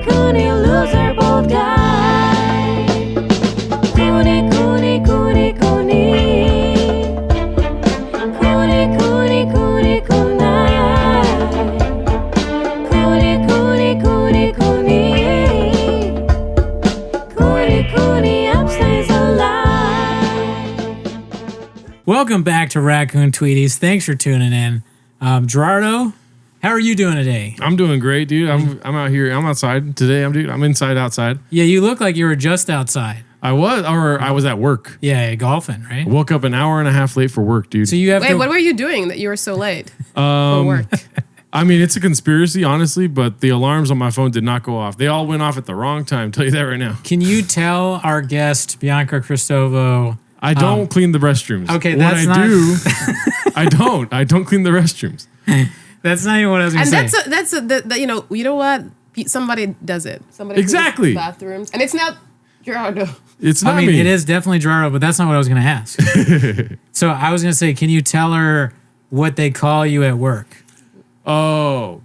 Cooney, loser, bold guy. Cooney, Cooney, Cooney, Cooney. Cooney, Cooney, Cooney, Cooney. Cooney, Cooney, Cooney, Cooney. Cooney, Cooney, upstays alive. Welcome back to Raccoon Tweeties. Thanks for tuning in. Gerardo, how are you doing today? I'm doing great, dude. I'm out here. I'm outside today. I'm inside outside. Yeah, you look like you were just outside. I was at work. Yeah, golfing, right? I woke up an hour and a half late for work, dude. So you have Wait, what were you doing that you were so late for Um, work? I mean, it's a conspiracy, honestly, but the alarms on my phone did not go off. They all went off at the wrong time. Tell you that right now. Can you tell our guest, Bianca Cristovo? I don't clean the restrooms. Okay, what that's I not- do, I don't clean the restrooms. That's not even what I was going And to say. that's you know what? Somebody does it. Somebody Exactly. cleans bathrooms, and it's not Gerardo. It's not I mean, me. it is definitely Gerardo, but that's not what I was going to ask. So I was going to say, can you tell her what they call you at work? Oh,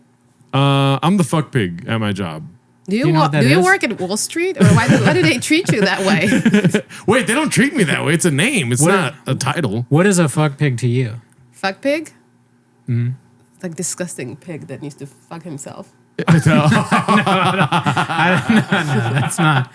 I'm the fuck pig at my job. Do you, you know what that do you is? work at Wall Street, or why do they treat you that way? Wait, they don't treat me that way. It's a name. It's What- not a title. What is a fuck pig to you? Fuck pig. It's like disgusting pig that needs to fuck himself. No, that's not.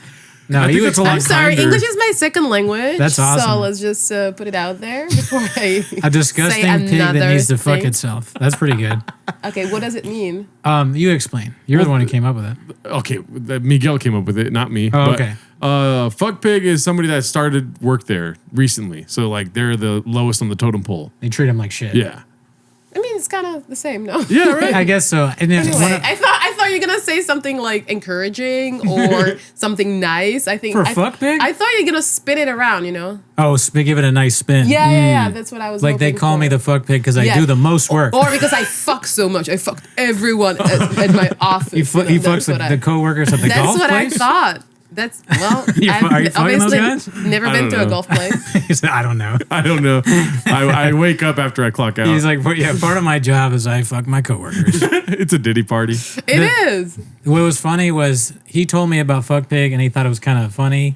No, think you that's a lot I'm sorry, kinder. English is my second language. That's awesome. So let's just put it out there before I a disgusting say pig that another needs to fuck thing. itself. That's pretty good. Okay, what does it mean? You explain. You're the one who came up with it. Okay, Miguel came up with it, not me. Oh, but, okay. Fuck pig is somebody that started work there recently. So like they're the lowest on the totem pole. They treat him like shit. Yeah. I mean, it's kind of the same, no? Yeah, right. I guess so. And then Anyway, one of- I thought you were gonna say something like encouraging or something nice. I think For I, fuck pig? I thought you were gonna spin it around. You know? give it a nice spin. Yeah. That's what I was. Like they hoping call for. me the fuck pig because I Yeah. do the most work. or because I fuck so much. I fucked everyone at my office. he you know, fucks the coworkers at the That's golf what place. I thought. That's well. Are you fucking those obviously guys? never I been don't to a know. golf place. He said, I don't know. I don't know. I wake up after I clock out. He's like, yeah, part of my job is I fuck my coworkers. It's a Diddy party. It is. What was funny was he told me about fuck pig and he thought it was kind of funny.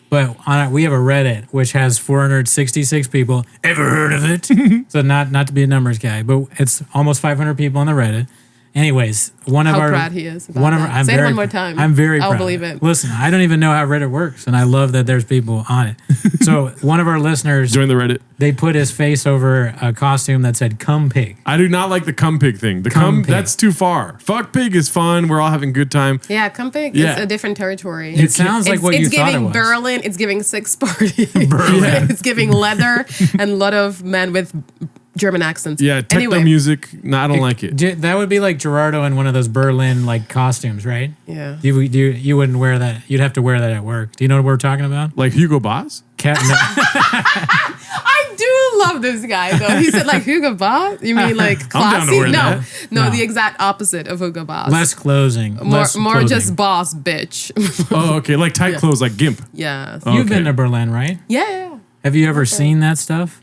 But we have a Reddit which has 466 people. Ever heard of it? So not to be a numbers guy, but it's almost 500 people on the Reddit. Anyways, one of How our proud he is about one of our, that. I'm Say it very, one more time. I'm very I'll proud. believe it. Listen, I don't even know how Reddit works, and I love that there's people on it. So one of our listeners, Join the Reddit. they put his face over a costume that said "cum pig." I do not like the cum pig thing. The Cum cum pig. that's too far. Fuck pig is fun. We're all having a good time. Yeah, Compig Yeah. is a different territory. It sounds like what you it's thought it giving was. Berlin. It's giving sex party. Berlin. It's giving leather and a lot of men with German accents. Yeah, techno Anyway, music. No, I don't like it. That would be like Gerardo in one of those Berlin like costumes, right? Yeah. You wouldn't wear that. You'd have to wear that at work. Do you know what we're talking about? Like Hugo Boss? No. I do love this guy though. He said like Hugo Boss. You mean like I'm down to classy? wear No, that. no, No. the exact opposite of Hugo Boss. Less closing. more clothing. just boss bitch. Oh, okay. Like tight clothes, like Gimp. Yes. Oh. You've Okay. been to Berlin, right? Yeah. Have you ever seen that stuff?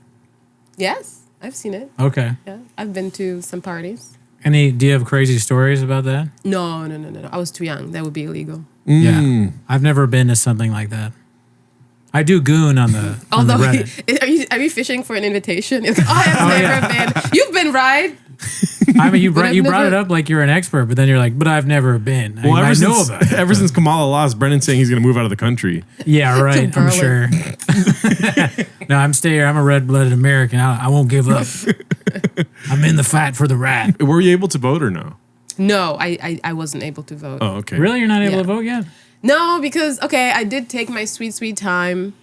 Yes, I've seen it. Okay. Yeah, I've been to some parties. Do you have crazy stories about that? No. I was too young. That would be illegal. Yeah. I've never been to something like that. I do goon on the Although, Reddit. are you fishing for an invitation? It's like, oh, I've never been. You've been, right? I mean, you But brought I've it never- up like you're an expert, but then you're like, but I've never been. Well, I ever know since, about it. ever since Kamala lost, Brennan's saying he's going to move out of the country. Yeah, right. I'm Berlin. sure. No, I'm staying here. I'm a red-blooded American. I won't give up. I'm in the fight for the right. Were you able to vote or no? No, I wasn't able to vote. Oh, okay. Really, you're not able Yeah. to vote yet? No, because, okay, I did take my sweet time.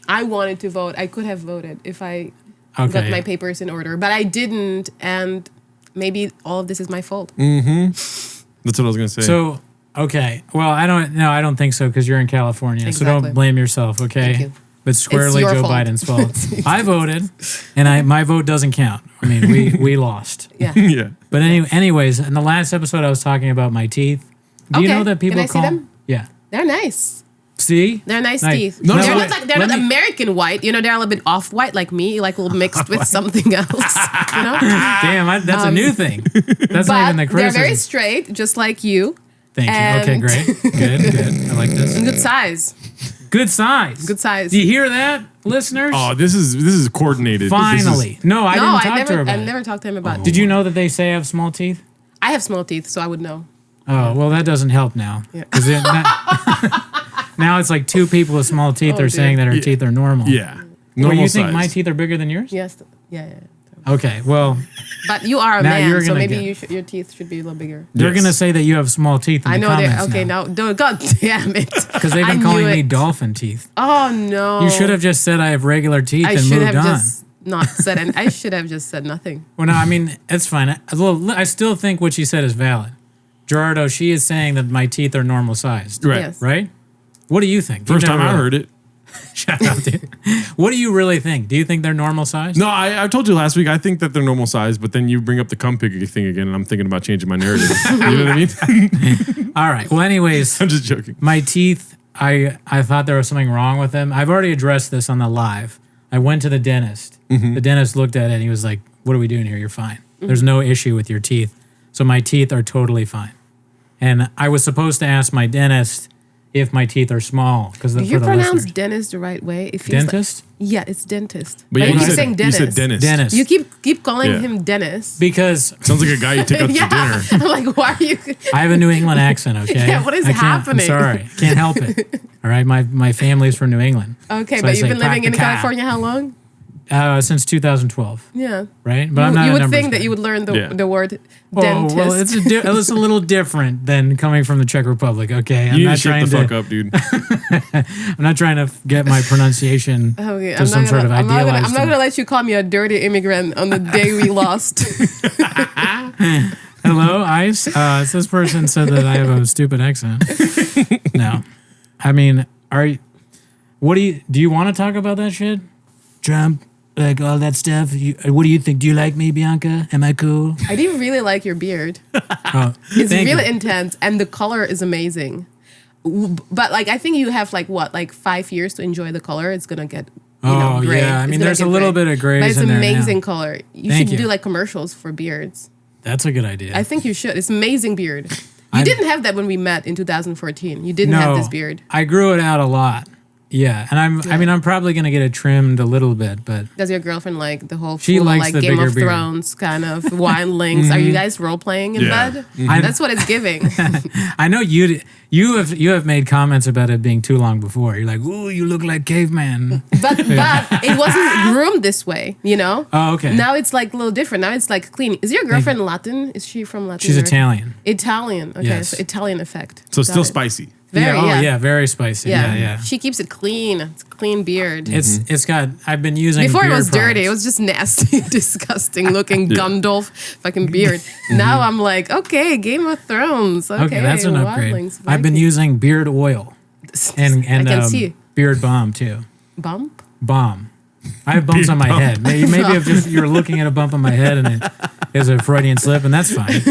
I wanted to vote. I could have voted if I got Okay. my papers in order, but I didn't, and maybe all of this is my fault. That's what I was going to say. So, okay. Well, I don't think so because you're in California. So Exactly. don't blame yourself, okay? Thank you. But squarely your Joe fault. Biden's fault. I voted, and my vote doesn't count. I mean, we lost. Yeah. yeah. But anyways, in the last episode, I was talking about my teeth. Do you Okay. know that people Can I see call them? Yeah. They're nice. See? They're nice Nice. teeth. No, they're no, not like they're let not me- American white. You know, they're a little bit off white like me, like a little mixed with something else. You know, Damn, that's a new thing. That's not but even the they're very criticism. straight, just like you. Thank you. Okay, And- great. Good. I like this. Good size. Good size. Good size. Do you hear that, listeners? Oh, this is coordinated. Finally. No, I didn't talk to her I about it. never talked to him about it. Did you know that they say I have small teeth? I have small teeth, so I would know. Oh, well, that doesn't help now. Yeah. 'Cause now it's like two people with small teeth are dude. saying that our teeth are normal. Yeah. Well, Normal you think size. my teeth are bigger than yours? Yes. Yeah. Okay, well, But you are a Now you're man, so gonna maybe get- your teeth should be a little bigger. they're Yes. going to say that you have small teeth in I the know they. comments Okay, now. now, God damn it! Because they've I been knew calling me it. dolphin teeth. Oh no! You should have just said I have regular teeth I and should moved have on. just not said, and I should have just said nothing. Well, no, I mean, it's fine. I still think what she said is valid. Gerardo, she is saying that my teeth are normal sized. Right. Yes. Right? What do you think? First You've time never- I heard it. Shut up, dude. What do you really think? Do you think they're normal sized? No, I told you last week. I think that they're normal size, but then you bring up the cum pig thing again, and I'm thinking about changing my narrative. You know what I mean? All right. Well, anyways, I'm just joking. my teeth, I thought there was something wrong with them. I've already addressed this on the live. I went to the dentist. Mm-hmm. The dentist looked at it and he was like, "What are we doing here? You're fine. There's no issue with your teeth." So my teeth are totally fine. And I was supposed to ask my dentist if my teeth are small because Do for you the pronounce listeners. dentist the right way? It feels Dentist? Like, yeah, it's dentist. But But yeah, you keep saying you dentist. said dentist. Dentist. You keep calling Yeah. him dentist. Because Sounds like a guy you take out to yeah, dinner. I'm like, why are you? I have a New England accent, okay? Yeah, what is I can't- happening? I'm sorry. Can't help it. All right, my family's from New England. Okay, So I but say you've been living in "Pack the car." California how long? Since 2012, Yeah. right? But I'm not you a would numbers think that guy. you would learn the, Yeah. the word Oh, dentist. well, it's a little different than coming from the Czech Republic, okay? You need to shut the fuck up, dude. I'm not trying to get my pronunciation Okay, to some sort of I'm not idealized. gonna let you call me a dirty immigrant on the day we lost. Hello, ICE. This person said that I have a stupid accent. No, I mean, what do you want to talk about that shit? Trump, like all that stuff. What do you think? Do you like me, Bianca? Am I cool? I do really like your beard. Oh, It's thank really you. intense, and the color is amazing. But like, I think you have like 5 years to enjoy the color. It's gonna get Oh, gray. yeah. I It's mean, gonna there's get a little gray. bit of grays But it's in there now. amazing color. You Thank should you. do like commercials for beards. That's a good idea. I think you should. It's amazing beard. You I'm- didn't have that when we met in 2014. You didn't have this beard. I grew it out a lot. Yeah, and I mean, I'm probably gonna get it trimmed a little bit, but Does your girlfriend like the whole She full, likes like the Game bigger of beard. Thrones kind of wildlings? Are you guys role playing in Yeah. bed? Mhm. That's what it's giving. I know you have made comments about it being too long before. You're like, "Ooh, you look like caveman." but it wasn't groomed this way, you know? Oh, okay. Now it's like a little different. Now it's like clean. Is your girlfriend Latin? Is she from Latin? She's America? Italian. Italian. Okay, Yes. so Italian effect. So Got still it. spicy. Very, yeah, yeah. oh yeah, very spicy. Yeah, yeah. She keeps it clean. It's a clean beard. It's got. I've been using Before it beard was dirty. It products. was just nasty, disgusting looking Gandalf fucking beard. Now I'm like, okay, Game of Thrones. Okay, Okay, that's an upgrade. Wildlings, I've been Vikings. using beard oil and I can see. beard balm too. Bump. Balm. I have bumps on my head. Maybe if just you're looking at a bump on my head and it is a Freudian slip, and that's fine.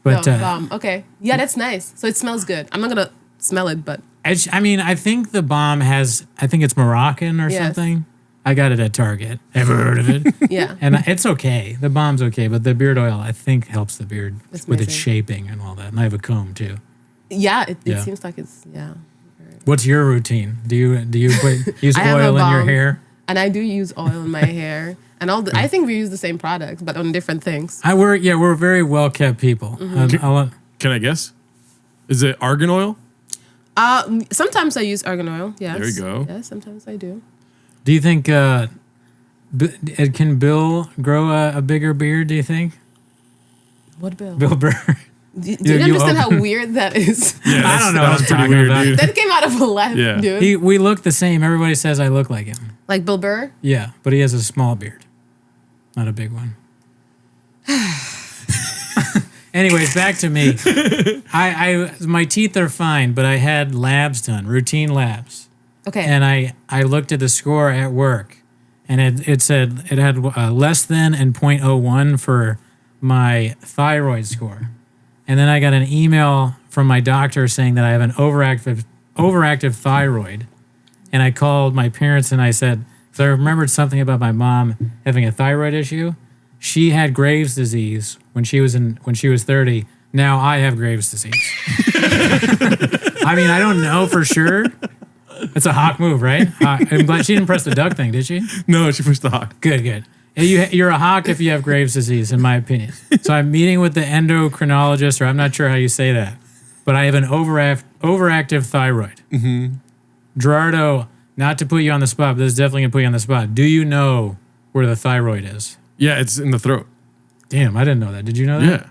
But No, balm. Okay. Yeah, that's nice. So it smells good. I'm not gonna smell it, but I mean, I think the balm has. I think it's Moroccan or Yes. something. I got it at Target. Ever heard of it? yeah. And it's okay. The balm's okay, but the beard oil I think helps the beard That's with its amazing. shaping and all that. And I have a comb too. Yeah, it Yeah. seems like it's What's your routine? Do you use I have a oil in your balm. hair? And I do use oil in my hair. And I think we use the same products, but on different things. We're very well kept people. Mm-hmm. Can I guess? Is it argan oil? Sometimes I use argan oil. Yes. There you go. Yeah, sometimes I do. Do you think can Bill grow a bigger beard? Do you think What Bill? Bill Burr? Do you you understand how open- weird that is? Yeah, I don't know that what was I'm pretty talking weird, about. dude. That came out of a laugh, Yeah. dude. We look the same. Everybody says I look like him. Like Bill Burr? Yeah, but he has a small beard, not a big one. Anyways, back to me. My teeth are fine, but I had labs done, routine labs, Okay. and I looked at the score at work, and it said it had less than and 0.01 for my thyroid score, and then I got an email from my doctor saying that I have an overactive thyroid, and I called my parents and I said, because I remembered something about my mom having a thyroid issue. She had Graves' disease when she was 30. Now I have Graves' disease. I mean, I don't know for sure. It's a hawk move, right? I'm glad she didn't press the duck thing, did she? No, she pushed the hawk. Good. You're a hawk if you have Graves' disease, in my opinion. So I'm meeting with the endocrinologist, or I'm not sure how you say that, but I have an overactive thyroid. Mm-hmm. Gerardo, not to put you on the spot, but this is definitely going to put you on the spot. Do you know where the thyroid is? Yeah, it's in the throat. Damn, I didn't know that. Did you know that? Yeah.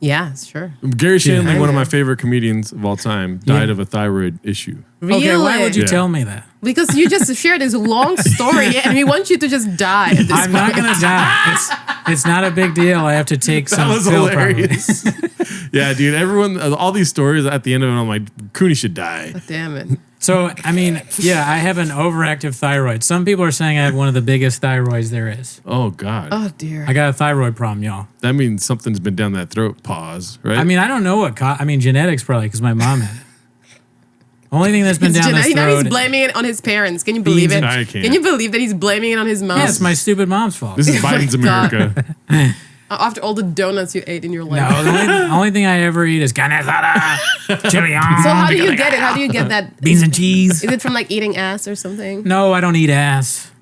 Yeah, sure. Gary Shandling, Yeah. one of my favorite comedians of all time, died of a thyroid issue. Really? Okay, why would you Yeah. tell me that? Because you just shared this long story and we want you to just die at this I'm not point. going to die. It's not a big deal. I have to take That some was pill hilarious. Yeah, dude. Everyone, all these stories at the end of it, I'm like, Cooney should die. Damn it. So, I mean, yeah, I have an overactive thyroid. Some people are saying I have one of the biggest thyroids there is. Oh God, Oh, dear. I got a thyroid problem, y'all. that means something's been down that throat. Pause. Right. I mean, I don't know what. I mean, genetics probably because my mom had it. Only thing that's been down this Now he's throat. blaming it on his parents. Can you believe it? I can't. Can you believe that he's blaming it on his mom? Yeah, it's my stupid mom's fault. this is Biden's God. America. After all the donuts you ate in your life. No, the only thing I ever eat is carne asada, chili So how do you get it? How do you get that? beans and cheese. Is it from like eating ass or something? No, I don't eat ass.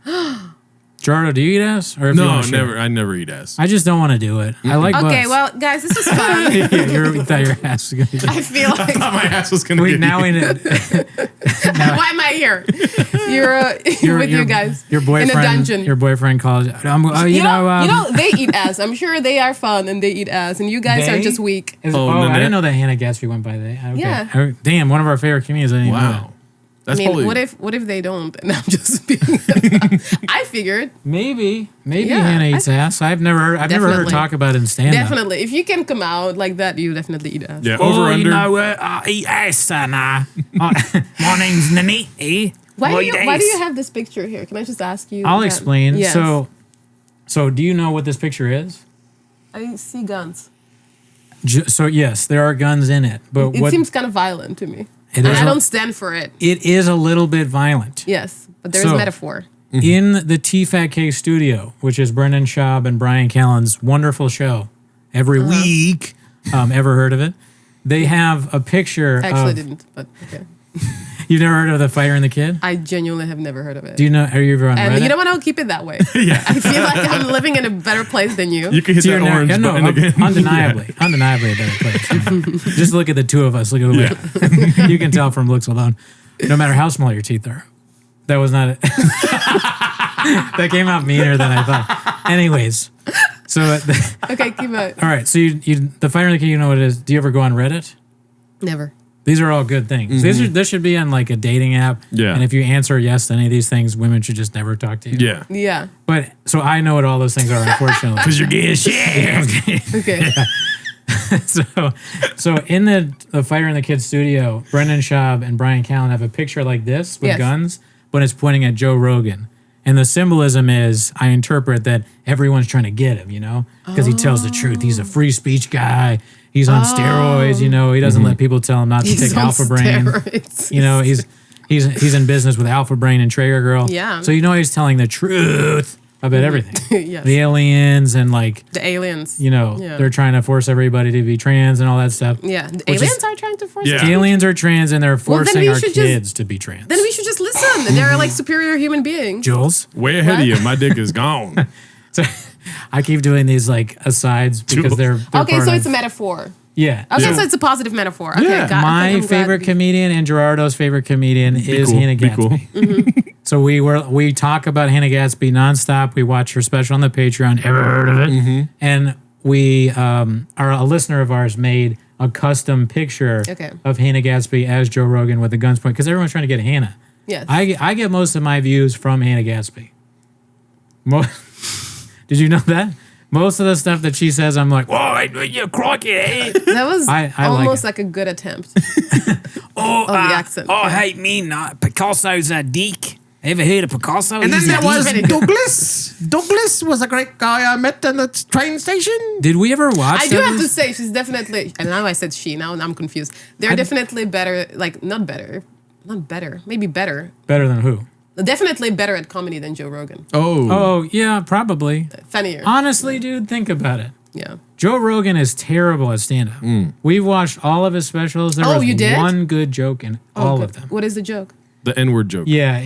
Gerardo, do you eat ass? Or if you No, wanna share? never. I never eat ass. I just don't want to do it. I like Okay, butts. well, guys, this was fun. yeah, you thought your ass was gonna be. I feel like My ass was gonna We get now eaten. we know. why am I here? You're with you guys Your boyfriend. in a dungeon. Your boyfriend calls. You you know. know, they eat ass. I'm sure they are fun and they eat ass, and you guys are They? just weak. Oh, Nanette? I didn't know that Hannah Gatsby went by that. Okay. Yeah. Damn, one of our favorite comedians. I didn't know that. Wow. That's I mean, probably. what if they don't? And I'm just being. I figured Maybe Yeah, Hannah eats ass. I've never heard her Definitely. talk about it in stand up. definitely if you can come out like that, you definitely eat ass. Yeah. Over under. You know, I eat ass, and my name's Nanette. Why do you have this picture here? Can I just ask you? I'll that? explain. Yes. So do you know what this picture is? I see guns. So yes, there are guns in it, but It what seems kind of violent to me. it And is, I don't stand for it. it is a little bit violent. Yes, but there is So- metaphor. In the TFATK studio, which is Brendan Schaub and Brian Callen's wonderful show every Uh-huh. week. Ever heard of it? They have a picture. I actually of, didn't, but okay. You've never heard of The Fighter and the Kid? I genuinely have never heard of it. Do you know? Are you ever on And Reddit? you know what? I'll keep it that way. Yeah. I feel like I'm living in a better place than you. You can hit So that you're orange no, button again. undeniably a better place. Just look at the two of us. Look at who we are. You can tell from looks alone. No matter how small your teeth are. That was not it. That came out meaner than I thought. Anyways, so Okay, keep it. all right. So you The Fighter and the Kid, you know what it is. Do you ever go on Reddit? Never. These are all good things. This should be on like a dating app. Yeah. And if you answer yes to any of these things, women should just never talk to you. Yeah. Yeah. But so I know what all those things are, unfortunately. Because you're gay as shit. Okay. So in the Fighter and the Kid studio, Brendan Schaub and Brian Callen have a picture like this with Yes. guns, but it's pointing at Joe Rogan. And the symbolism is, I interpret that everyone's trying to get him, you know, because he tells the truth. He's a free speech guy. He's on steroids, you know. He doesn't let people tell him not to He's take on Alpha Brain. steroids. You know, he's in business with Alpha Brain and Traeger Girl. Yeah. So you know he's telling the truth about everything. Yes. The aliens and like, The aliens. you know, Yeah. they're trying to force everybody to be trans and all that stuff. Yeah. The Which is- aliens are trying to force Yeah. us. Aliens are trans and they're then forcing we our should kids to be trans. Then we should just listen. They're like superior human beings. Jules. Way ahead of you. My dick is gone. So I keep doing these like asides because Jules. they're Okay, part so of- it's a metaphor. yeah. Okay, Yeah. so it's a positive metaphor. Okay, Yeah. My I'm glad favorite we- comedian and Gerardo's favorite comedian is cool, Hannah be Gatsby. cool. So we talk about Hannah Gatsby nonstop. We watch her special on the Patreon. Ever heard of it? And we a listener of ours made a custom picture Okay. of Hannah Gatsby as Joe Rogan with the guns pointed because everyone's trying to get Hannah. Yes. I get most of my views from Hannah Gatsby. Did you know that? Most of the stuff that she says, I'm like, whoa, you crikey. Eh? That was I like almost it. like a good attempt. Oh, the accent. Oh, hey, me, Picasso's a dick. Ever heard of Picasso? And then He's a there was dick. very good. Douglas. Douglas was a great guy I met in the train station. Did we ever watch I do that? have to say, she's definitely, and now I said she, now I'm confused. They're definitely better, like, not better, maybe better. Better than who? Definitely better at comedy than Joe Rogan. Oh. Oh, yeah, probably. Funnier. Honestly, dude, think about it. Yeah. Joe Rogan is terrible at stand-up. We've watched all of his specials. There was you did? one good joke in all of them. What is the joke? The N-word joke. Yeah,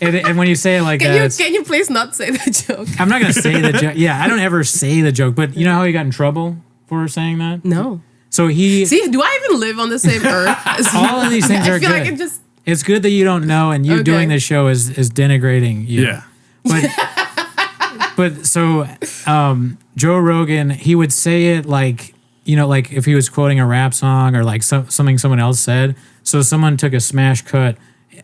and when you say it like that, Can you please not say the joke? I'm not gonna say the joke. Yeah, I don't ever say the joke, but you know how he got in trouble for saying that? No. So he See, do I even live on the same earth? as all of these things I are feel good. like it just. It's good that you don't know, and you Okay. doing this show is denigrating you. Yeah. But so Joe Rogan, he would say it like, you know, like if he was quoting a rap song or like something someone else said. So someone took a smash cut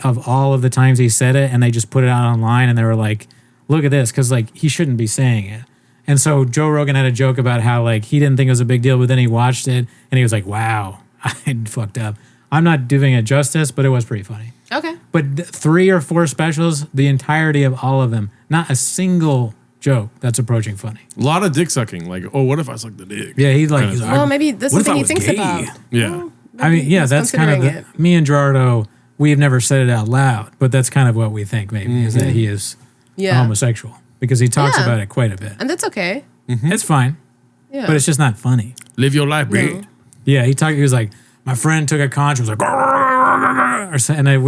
of all of the times he said it and they just put it out online and they were like, look at this, because like he shouldn't be saying it. And so Joe Rogan had a joke about how like he didn't think it was a big deal, but then he watched it and he was like, wow, I fucked up. I'm not doing it justice, but it was pretty funny. Okay. But 3 or 4 specials, the entirety of all of them, not a single joke that's approaching funny. A lot of dick sucking. Like, oh, what if I suck the dick? Yeah, he's like, Well, maybe that's what if something I he was thinks gay? about. Yeah. I mean, yeah, he's that's kind of considering me and Gerardo. We've never said it out loud, but that's kind of what we think. Maybe is that he is a Yeah. homosexual because he talks Yeah. about it quite a bit. And that's okay. It's fine, Yeah. but it's just not funny. Live your life, bro. Yeah, he was like, my friend took a conch, was like, or so- and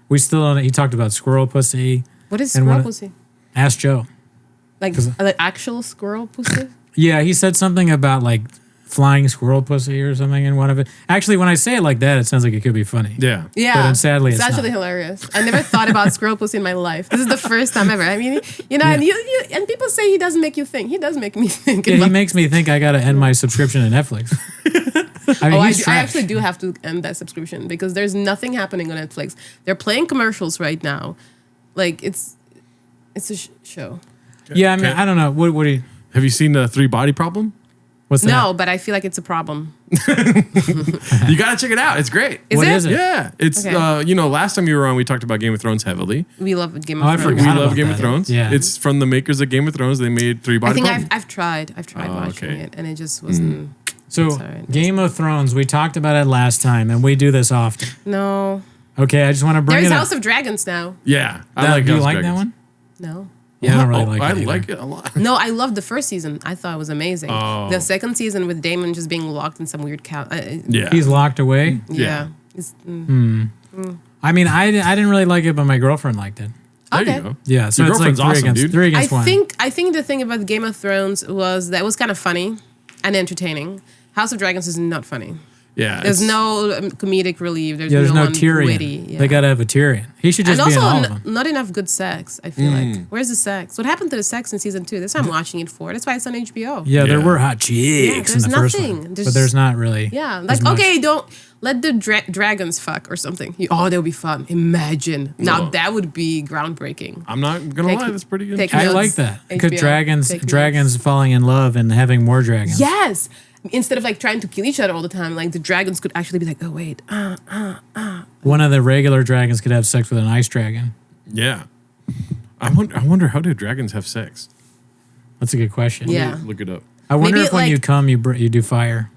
we still don't. He talked about squirrel pussy. What is And squirrel what- pussy? Ask Joe. Like actual squirrel pussy? Yeah, he said something about like flying squirrel pussy or something in one of it. Actually, when I say it like that, it sounds like it could be funny. Yeah. Yeah. But then sadly, it's actually not. hilarious. I never thought about squirrel pussy in my life. This is the first time ever. I mean, you know, and and people say he doesn't make you think. He does make me think. Yeah, he about- makes me think I got to end my subscription to Netflix. I mean, Oh, he's I trash. actually do have to end that subscription because there's nothing happening on Netflix. They're playing commercials right now. Like it's a show. Yeah, I mean, I don't know. What do you? Have you seen the 3 Body Problem? What's that? No, but I feel like it's a problem. You gotta check it out. It's great. What is it? Yeah. It's Okay. you know, last time you were on, we talked about Game of Thrones heavily. We love Game Oh, I of Thrones. forgot We love about Game of that. Thrones. Yeah. It's from the makers of Game of Thrones. They made 3 I Body think Problem. I've tried watching okay. it, and it just wasn't. So, Sorry. Game of Thrones, we talked about it last time, and we do this often. No, Okay, I just want to bring there's it House up. of Dragons now. Yeah. I That- like do you House of like that Dragons. one? No. Yeah, I don't really Oh, like I it. either. like it a lot. No, I loved the first season. I thought it was amazing. Oh. The second season with Damon just being locked in some weird cow. Yeah. He's locked away. Yeah. I mean, I didn't really like it, but my girlfriend liked it. There Okay. you go. Yeah, so Your it's like girlfriend's awesome, dude. 3 against 1. I think the thing about Game of Thrones was that it was kind of funny and entertaining. House of Dragons is not funny. Yeah. There's it's- no comedic relief. There's no one Tyrion. witty. Yeah. They gotta have a Tyrion. He should just and be in all of also them. not enough good sex. I feel like. Where's the sex? What happened to the sex in season 2? That's why I'm watching it for. That's why it's on HBO. Yeah, there Yeah. were hot chicks in there's the first nothing. one, There's- but there's not really. Yeah, as like much. okay, don't let the dragons fuck or something. Oh, that would be fun. Imagine now No. that would be groundbreaking. I'm not gonna Take- lie, that's pretty good. take- I notes, like that because HBO, dragons take dragons falling in love and having more dragons. Yes. Instead of like trying to kill each other all the time, like the dragons could actually be like, oh wait, One of the regular dragons could have sex with an ice dragon. Yeah. I wonder how do dragons have sex? That's a good question. Yeah. Look it up. I wonder Maybe, if when like- you come, you do fire.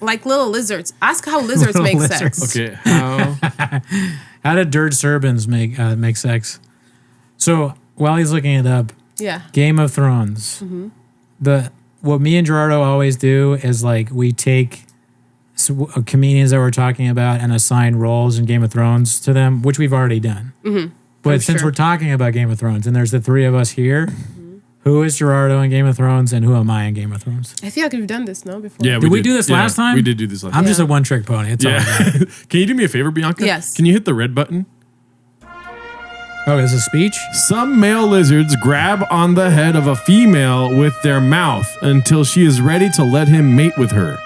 like little lizards. Ask how lizards Little make lizards. sex. Okay. How How did dirt serpents make sex? So while he's looking it up, Yeah. Game of Thrones. What me and Gerardo always do is like we take comedians that we're talking about and assign roles in Game of Thrones to them, which we've already done. But I'm since sure. we're talking about Game of Thrones and there's the 3 of us here, who is Gerardo in Game of Thrones and who am I in Game of Thrones? I feel like we've done this, no? Before. Yeah, Did we do this last time? We did do this last I'm time. just a one-trick pony. It's all Yeah. right. Can you do me a favor, Bianca? Yes. Can you hit the red button? Oh, is a speech? Some male lizards grab on the head of a female with their mouth until she is ready to let him mate with her.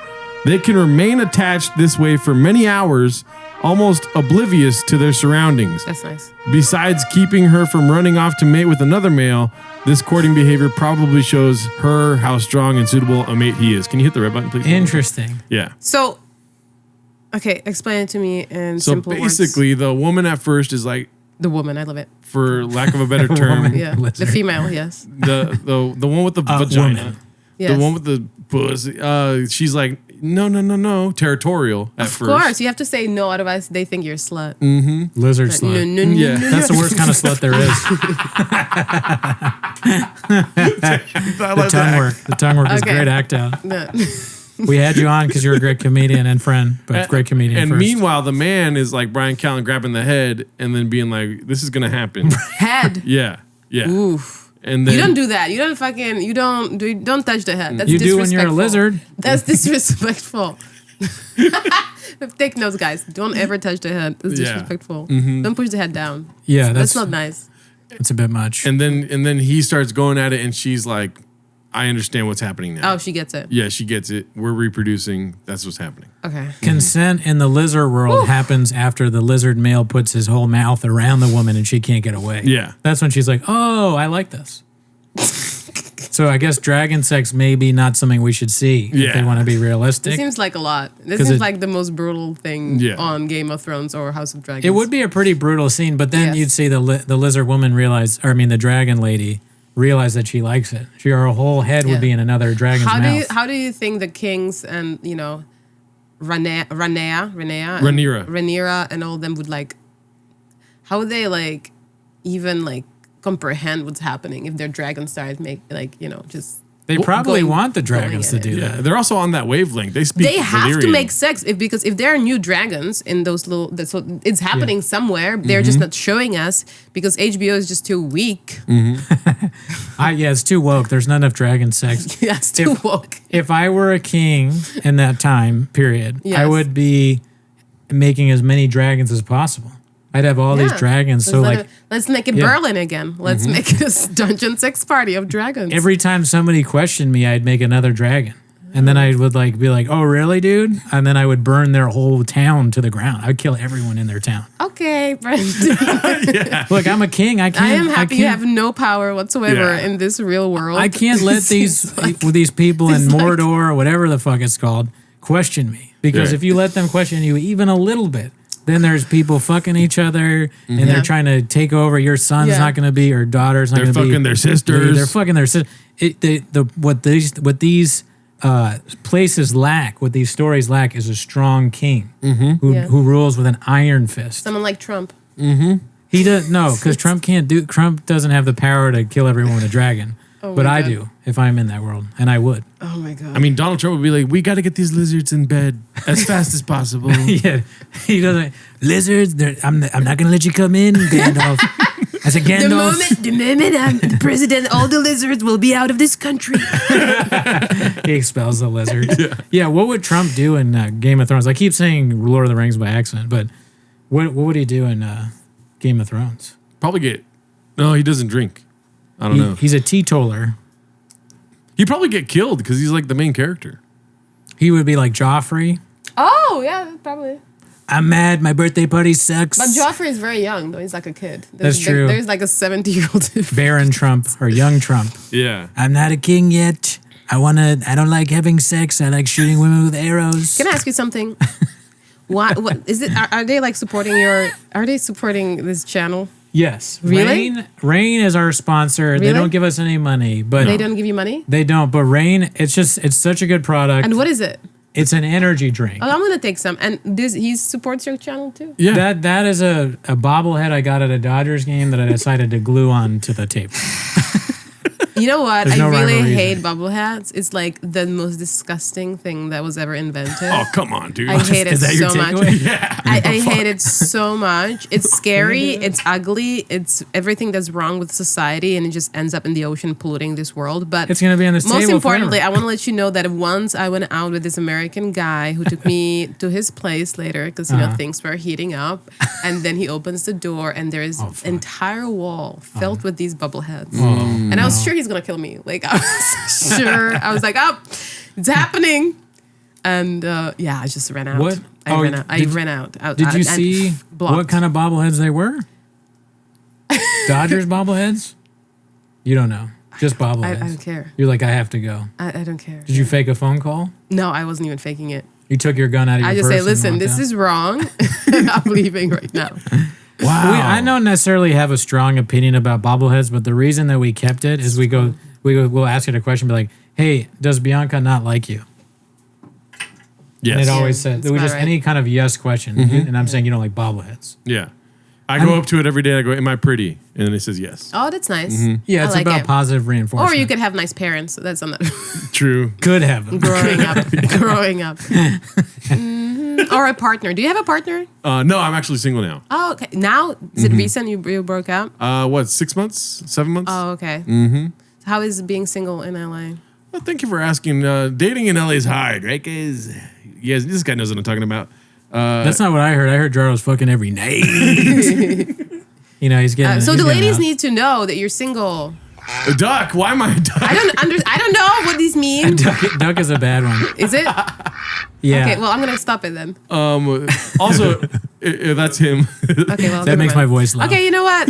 They can remain attached this way for many hours, almost oblivious to their surroundings. That's nice. Besides keeping her from running off to mate with another male, this courting behavior probably shows her how strong and suitable a mate he is. Can you hit the red button, please? Interesting. Yeah. So, okay, explain it to me in So simple words. basically, the woman at first is like, The woman, I love it. for lack of a better term, Woman. Yeah, the Lizard. female, yes. the one with the vagina. Yes. The one with the pussy. She's like, no, territorial at Of first. course, you have to say no, otherwise they think you're a slut. Lizard But slut. no, no, Yeah. no, That's the worst kind of slut there is. The tongue work. The tongue work is Okay. great act out. no. We had you on because you're a great comedian and friend, but great comedian And first. meanwhile, the man is like Brian Callen grabbing the head and then being like, "This is gonna happen." Head. yeah. Oof. And then You don't do that. You don't fucking. You don't touch the head. That's you do when you're a disrespectful. lizard. That's disrespectful. Take notes, guys. Don't ever touch the head. That's Yeah. disrespectful. Don't push the head down. Yeah, That's not nice. It's a bit much. And then he starts going at it, and she's like, "I understand what's happening now." Oh, she gets it. Yeah, she gets it. We're reproducing. That's what's happening. Okay. Consent in the lizard world happens after the lizard male puts his whole mouth around the woman and she can't get away. Yeah. That's when she's like, "Oh, I like this." So I guess dragon sex may be not something we should see if Yeah. they want to be This realistic. seems like a lot. This 'Cause seems it- like the most brutal thing Yeah. on Game of Thrones or House of Dragons. It would be a pretty brutal scene, but then Yes. you'd see the lizard woman realize, or I mean the dragon lady realize that she likes it. Her whole head Yeah. would be in another dragon's mouth. How do you think the kings and Rhaenyra and all them would like? How would they like even like comprehend what's happening if their dragon started just They probably going- want the going dragons to at do it. Yeah, that. they're also on that wavelength. They speak. They have to Valyrian. make sex because if there are new dragons in those so it's happening somewhere. They're just not showing us because HBO is just too weak. Yeah, it's too woke. There's not enough dragon sex. That's too woke. If I were a king in that time period, I Yes. would be making as many dragons as possible. I'd have all these Yeah. dragons. So Let's make it Yeah. Berlin again. Let's make it a dungeon sex party of dragons. every time somebody questioned me, I'd make another dragon. And then I would be like, "Oh, really, dude?" And then I would burn their whole town to the ground. I'd kill everyone in their town. Okay, Brent. Look, I'm a king. I can't. I am happy you can't- have no power whatsoever Yeah. in this real world. I can't let these people in Mordor or whatever the fuck it's called question me, because Yeah. if you let them question you even a little bit, then there's people fucking each other and Yeah. they're trying to take over. Your son's Yeah. not going to be, or daughter's not They're going to be. fucking their sisters. They're fucking their sisters. What these places lack, what these stories lack, is a strong king Yeah. who rules with an iron fist. Someone like Trump. He does no, because Trump can't do. Trump doesn't have the power to kill everyone with a dragon. Oh But my I God. do if I'm in that world, and I would. Oh my god. I mean, Donald Trump would be like, "We got to get these lizards in bed as fast as possible." Yeah, he doesn't. Lizards, I'm not gonna let you come in, Gandalf. I said, Gandalf. the moment I'm the president, all the lizards will be out of this country. He expels the lizards. Yeah. What would Trump do in Game of Thrones? I keep saying Lord of the Rings by accident, but what would he do in Game of Thrones? Probably get. No, he doesn't drink. I don't know. He's a teetotaler. He'd probably get killed because he's like the main character. He would be like Joffrey. Oh yeah, probably. I'm mad. My birthday party sucks. But Joffrey is very young, though. He's like a kid. That's true. There's like a 70-year-old. Baron Trump or young Trump. Yeah. I'm not a king yet. I don't like having sex. I like shooting women with arrows. Can I ask you something? What is it? Are they like supporting Are they supporting this channel? Yes. Really? Rain is our sponsor. They Really? don't give us any money, but They don't give you money. They don't. But Rain, it's such a good product. And what is it? It's an energy drink. Oh, I'm gonna take some. And he supports your channel too. Yeah. That is a bobblehead I got at a Dodgers game that I decided to glue on to the table. You know what? There's I no rhyme or really reason. hate Bobbleheads. It's like the most disgusting thing that was ever invented. Oh, come on, dude. I hate it Is that your so much. takeaway? I hate it so much. It's scary. It's ugly. It's everything that's wrong with society, and it just ends up in the ocean polluting this world. But It's gonna be on this most table importantly, forever. I want to let you know that once I went out with this American guy who took me to his place later because things were heating up, and then he opens the door and there is fuck. entire wall filled with these bubbleheads, and I was sure he's gonna kill me. Like I was sure. I was like, oh, it's happening. And yeah, I just ran out. What? I ran out. I ran out. Did you see what kind of bobbleheads they were? Dodgers bobbleheads? You don't know. Just bobbleheads. I don't care. You're like, I have to go. I don't care. Did you fake a phone call? No, I wasn't even faking it. You took your gun out of your I purse just say, and listen, walked this out? is wrong. I'm leaving right now. Wow. I don't necessarily have a strong opinion about bobbleheads, but the reason that we kept it is we'll ask it a question, be like, hey, does Bianca not like you? Yes. And it always Yeah, said, that's it was about just right. any kind of yes question. And I'm saying you don't like bobbleheads. Yeah. I go up to it every day. I go, "Am I pretty?" And then it says yes. Oh, that's nice. Yeah, I it's like about it. positive reinforcement. Or you could have nice parents. That's another. True. could have them. growing up. Growing up. Or a partner. Do you have a partner? No, I'm actually single now. Oh, okay. Now, is it recent you broke up? What? 6 months? 7 months? Oh, okay. Mm-hmm. How is being single in LA? Well, thank you for asking. Dating in LA is hard, right, guys? Yes, this guy knows what I'm talking about. That's not what I heard. I heard Gerardo's fucking every night. You know, he's getting. So he's the getting ladies out. need to know that you're single. Duck. Why am I a duck? I don't know what these mean. Duck is a bad one. Is it? Yeah. Okay, well, I'm gonna stop it then. Also, that's him. Okay, well, that makes my voice loud. Okay, you know what?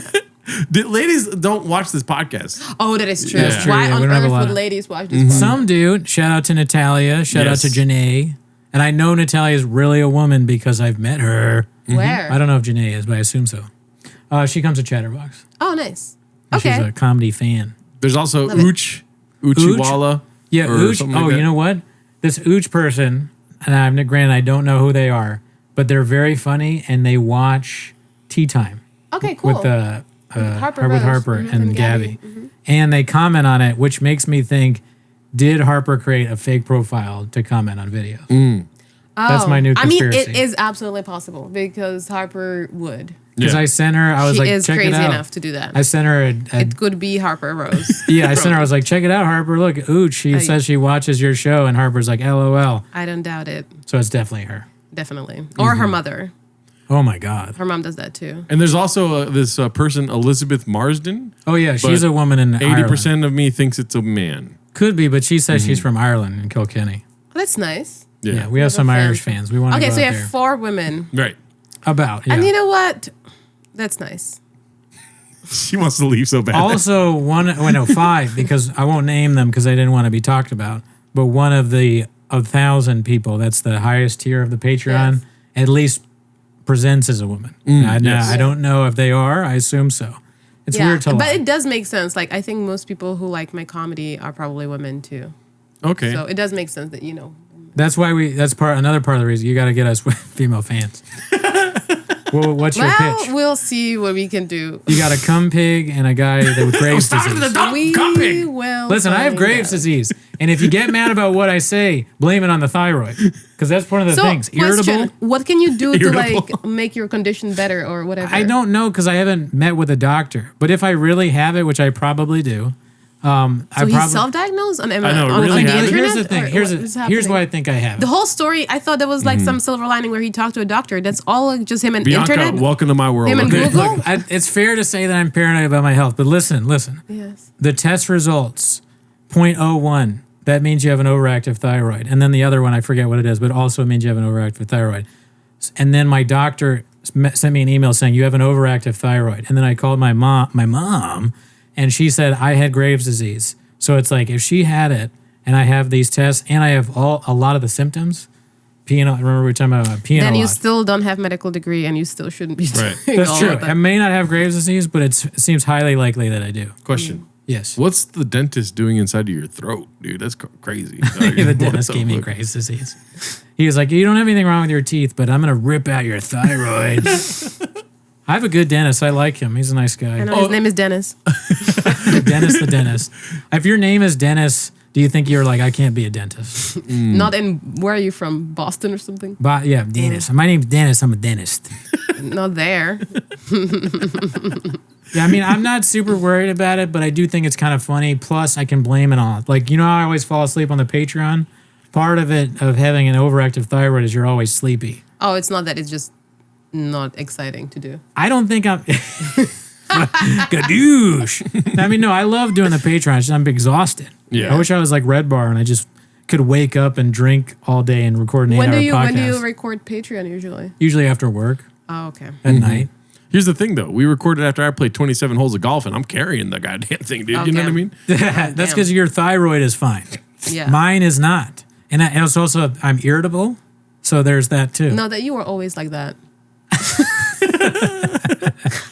Ladies don't watch this podcast. Oh, that is true. That's true, Why yeah, on we don't have a earth lot would of- ladies watch this? podcast? Some do. Shout out to Natalia. Shout out to Yes. Janae. And I know Natalia is really a woman because I've met her. Where? I don't know if Janae is, but I assume so. She comes to Chatterbox. Oh, nice. And Okay. She's a comedy fan. There's also Love it. Uchiwala. Yeah, or Ooch. something like Oh, that. you know what? This Ooch person, and granted, I don't know who they are, but they're very funny and they watch Tea Time Okay, cool. with Harper with Rose. Harper Mhm, and and Gabby. Gabby. And they comment on it, which makes me think, did Harper create a fake profile to comment on videos? That's my new I mean, conspiracy. it is absolutely possible because Harper would. Because Yeah. I sent her, I was She like, is check crazy it out. enough to do that. I sent her It could be Harper Rose. yeah, I sent her, I was like, check it out, Harper. Look, Ooch, she says she watches your show, and Harper's like, LOL. I don't doubt it. So it's definitely her. Definitely. Or her mother. Oh my God. Her mom does that too. And there's also this person, Elizabeth Marsden. Oh yeah, she's But a woman in 80% Ireland. of me thinks it's a man. Could be, but she says she's from Ireland in Kilkenny. Oh, that's nice. Yeah, we have Have a some fan. Irish fans. We want to Okay, go so you out have there. 4 women. Right. About, yeah. And you know what? That's nice. She wants to leave so bad. Also, 5, because I won't name them because I didn't want to be talked about. But one of the 1,000 people, that's the highest tier of the Patreon, Yes. at least presents as a woman. I don't know if they are. I assume so. It's weird to but lie. it does make sense. Like, I think most people who like my comedy are probably women too. Okay. So it does make sense that, That's why that's another part of the reason you got to get us female fans. Well, what's your pitch? we'll see what we can do. You got a cum pig and a guy with Graves' disease. We will. Listen, I have find Graves' out. disease, and if you get mad about what I say, blame it on the thyroid, because that's one of the So, things. question, Irritable. what can you do to Irritable. like make your condition better or whatever? I don't know because I haven't met with a doctor. But if I really have it, which I probably do, So he's self-diagnosed on, know, on really the have it. internet? Here's the thing. Or Here's what is why happening? I think I have The it. whole story, I thought there was like some silver lining where he talked to a doctor. That's all just him and Bianca, internet. welcome to my world. Him and okay? Google? Look, it's fair to say that I'm paranoid about my health, but listen. Yes. The test results 0.01. That means you have an overactive thyroid. And then the other one, I forget what it is, but also means you have an overactive thyroid. And then my doctor sent me an email saying you have an overactive thyroid. And then I called my mom, and she said I had Graves' disease. So it's like if she had it, and I have these tests, and I have a lot of the symptoms. Peeing. Remember we were talking about peeing Then a you lot. still don't have medical degree and you still shouldn't be Right. doing That's all true. of that. I may not have Graves' disease, but it seems highly likely that I do. Question. Yes. What's the dentist doing inside of your throat, dude? That's crazy. The dentist gave me Graves' disease. He was like, you don't have anything wrong with your teeth, but I'm going to rip out your thyroid. I have a good dentist. I like him. He's a nice guy. I know his name is Dennis. Dennis the dentist. If your name is Dennis, do you think you're like, I can't be a dentist? Not in, where are you from? Boston or something? But yeah, Dennis. My name's Dennis. I'm a dentist. Not there. Yeah, I mean, I'm not super worried about it, but I do think it's kind of funny. Plus, I can blame it on, like, you know how I always fall asleep on the Patreon? Part of it, of having an overactive thyroid, is you're always sleepy. Oh, it's not that. It's just not exciting to do. I don't think I'm... Gadoosh. I mean, no, I love doing the Patreon. It's just I'm exhausted. Yeah. I wish I was like Red Bar and I just could wake up and drink all day and record an 8-hour podcast. When do you record Patreon usually? Usually after work Oh, okay. at night. Here's the thing, though. We recorded after I played 27 holes of golf, and I'm carrying the goddamn thing, dude. You know what I Okay. mean? That's Damn. because your thyroid is fine. Yeah. Mine is not. And it's also, I'm irritable. So there's that too. No, that you were always like that.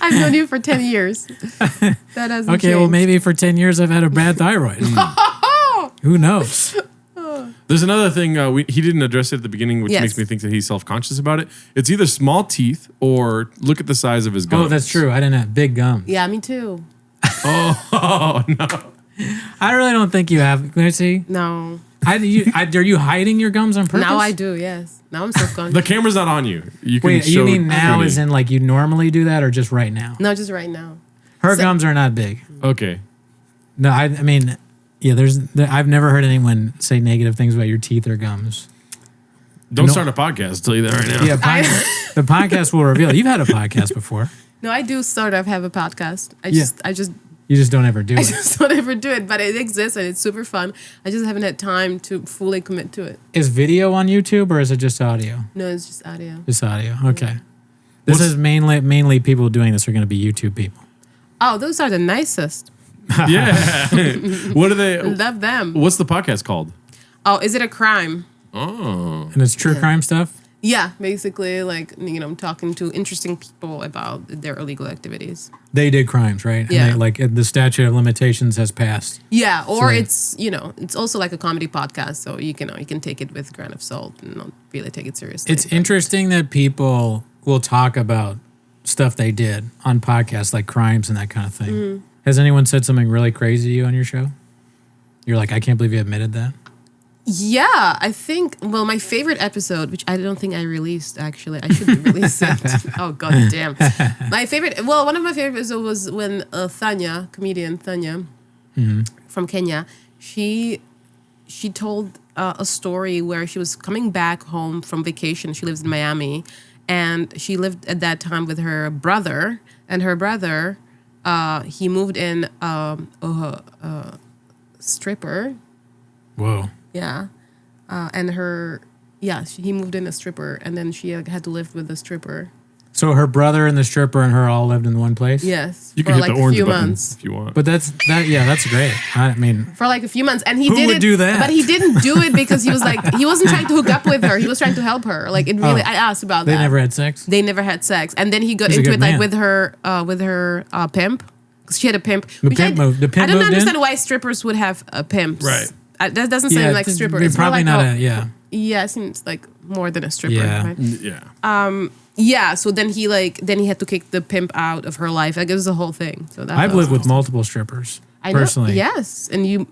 I've known you for 10 years. That hasn't Okay, changed. well, maybe for 10 years I've had a bad thyroid. Who knows? There's another thing he didn't address it at the beginning, which Yes. makes me think that he's self-conscious about it. It's either small teeth or look at the size of his gums. Oh, that's true. I didn't have big gums. Yeah, me too. Oh, no. I really don't think you have. Can I see? No. Are you hiding your gums on purpose? Now I do, yes. Now I'm self-conscious. The camera's not on you. You can Wait, you show mean now Cooney. as in like you normally do that or just right now? No, just right now. Her gums are not big. Okay. No, I mean, yeah, I've never heard anyone say negative things about your teeth or gums. Don't start a podcast, I'll tell you that right now. Yeah, the podcast will reveal. You've had a podcast before. No, I do sort of have a podcast. I Yeah. just You just don't ever do I it. just don't ever do it, but it exists and it's super fun. I just haven't had time to fully commit to it. Is video on YouTube or is it just audio? No, it's just audio. Just audio. Okay. This is mainly people doing this are going to be YouTube people. Oh, those are the nicest. Yeah. What are they? Love them. What's the podcast called? Oh, is it a crime? Oh. And it's true crime stuff? Yeah, basically, like, I'm talking to interesting people about their illegal activities. They did crimes, right? And Yeah. the statute of limitations has passed. Yeah, or So- it's also like a comedy podcast, so you can take it with a grain of salt and not really take it seriously. It's interesting that people will talk about stuff they did on podcasts like crimes and that kind of thing. Mm-hmm. Has anyone said something really crazy to you on your show? You're like, I can't believe you admitted that. Yeah, I think, well, my favorite episode, which I don't think I released, actually. I should release it. Oh, god damn. One of my favorite episodes was when comedian Thanya from Kenya, she told a story where she was coming back home from vacation. She lives in Miami, and she lived at that time with her brother, and her brother, he moved in a stripper. Whoa. Yeah. He moved in a stripper, and then she had to live with the stripper. So her brother and the stripper and her all lived in one place? Yes. You for can hit like the a orange few button months. if you want. But that's great. I mean, For like a few months. And he Who did would it. do that? But he didn't do it because he was like, he wasn't trying to hook up with her. He was trying to help her. Like, it really, I asked about they that. never had sex? They never had sex. And then he got He's a into good it like man. with her pimp. Because she had a pimp. The which pimp moved I don't in? understand why strippers would have pimps. Right. That doesn't seem like a stripper. It's more probably like not yeah. Yeah, it seems like more than a stripper. Yeah. Right? Yeah. Yeah, so then he had to kick the pimp out of her life. Like, it was the whole thing. So I've lived with multiple strippers. I know, personally. yes, and you